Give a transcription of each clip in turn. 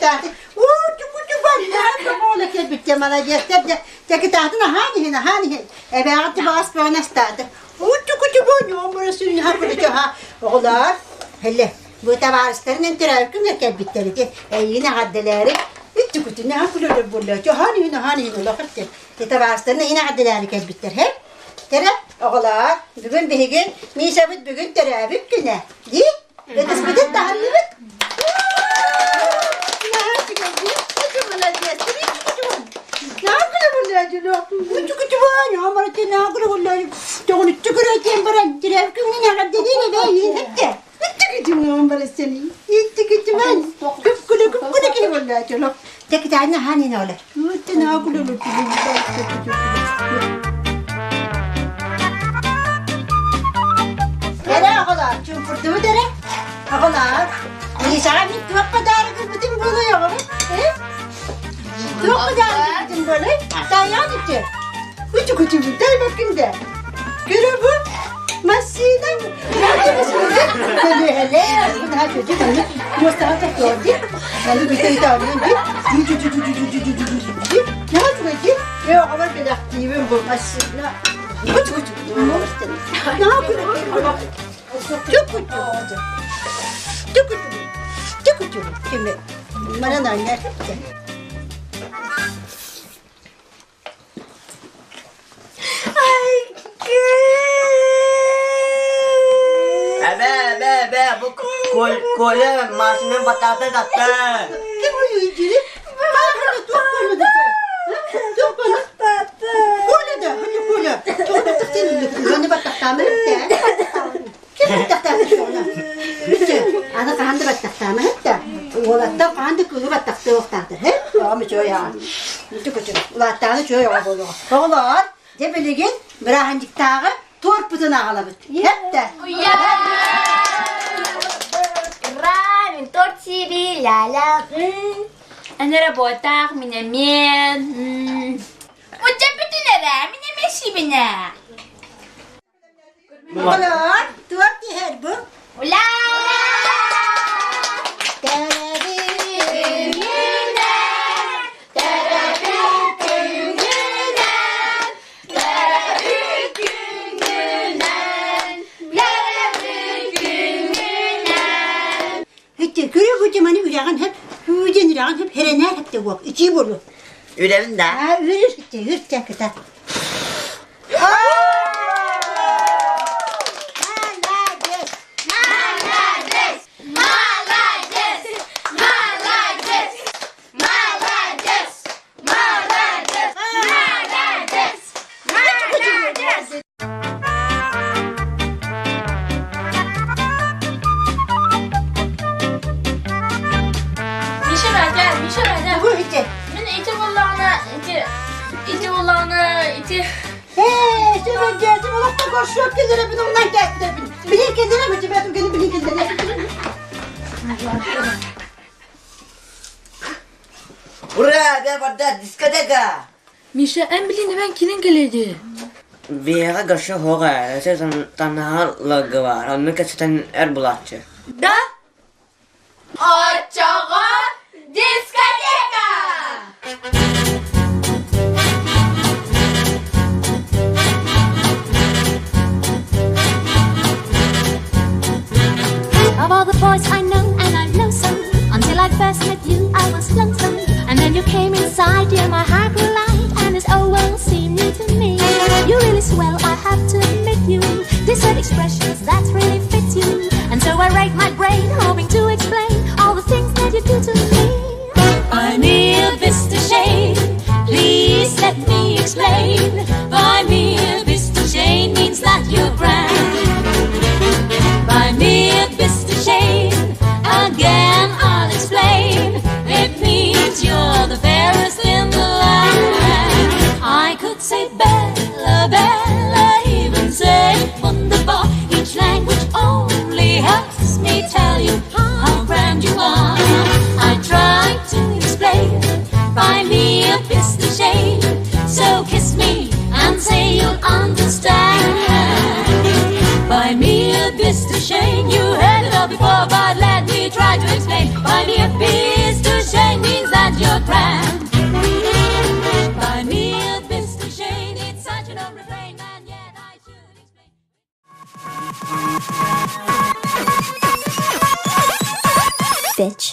tahti. Ucu var. Ne böyle kelbitçe bana göster. Teki tahtına hani. Ebe ağıtı bas böyle startı. Ucu bu ne burası ne böyle ha. Oğlar. Hele bu tavaristlerin enteraykım ya kelbitleri ki. Yine haddeleri. Ucu ne yapılıyor burada? Hani ola hatta. Tavaristlerin yine haddeleri kelbitler hep. Tere oğlar. Bugün bir gün misafir bugün terabip günü. Değil? Ve kısmetin tahallülük. Ne yapıyor bunlar diyor? Küçük var ya ama ne yapıyor bunlar? Doğru çıkıyor bana direkt ne kadar dediğini ben yetti. Küçük var seni. Küçük var. Küçük ki bunlar diyor. Tek tane hani ne olur? Ne yapıyor Dere oğlar, çünkü mü dere? Oğlar, Nisa'nın çok kadar bütün buluyor. Çok kadar bütün böyle. Dayan içi. Küçük bir day bakın da. Görüyor bu? Masiden. Hele. Bu daha çocuk hani. Mustafa da gördü. Yani bir şey daha önce. Ne yapıyor? Yok ama bir dakika bu masiden. Küçük. Ne yapıyor? Çok küçük. Şimdi bana da anne. Ay Be bu kolye maaşının batakta kattı. Kim o yüzüğü? Bana çok kolye. Kolye de, hadi kolye. Çok batak senin. Yani batakta mı? Kim batakta mı? Ana kandı batakta mı? Ulattan kandı kızı batakta yoktadır. Ama şöyle yani. Küçük. Ulattanı şöyle yapıyor. Oğlar, cebeligin bırakıncık tağı torputuna alabıt. Hep de. Ramen, tortilla, la. Ana botak, mina miel. Ucap bütün ara, mina meşi bina. Oğlar, torti her bu. Ula! Hani ürağın hep, hücen ürağın hep herener hep de yok. İçi bolu. Ürevin de. Ha, ürür gitti, hürtecek kadar. Bu gitti. Sen geldim, Allah'ta koşuyor kendine, ben ondan geldim. Bilin kendine mi? Ben gelin bilin kendine. Buraya be burada diskoteka. Misha en bilin ben kilin geledi. Vega gaşı hoga. Sen tanha lagı var. Onu kaçtan erbulatçı. Da? Ochogo discoteca! Of all the boys I know, and I've known some, until I first met you, I was lonesome. And then you came inside, dear, my heart grew light, and this oh well seemed new to me. You really swell, I have to admit you. These are expressions that really fit you. And so I racked my brain, hoping to explain all the things that you do to me. Buy me a Vista shade, please let me explain. Buy me a Vista shade means that you're grand. Buy me a Vista shade, friend. By Neil Mr. Shane, it's such an old refrain, and yet I should explain. Bitch.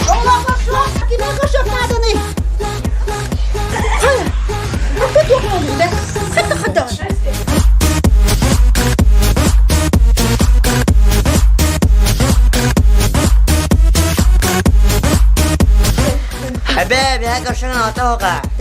Allah bak şu an kime koşuyor kadını. Hayır. Bu çok oluyor be. Hadi hadi. حبيبي هاك شنو توقع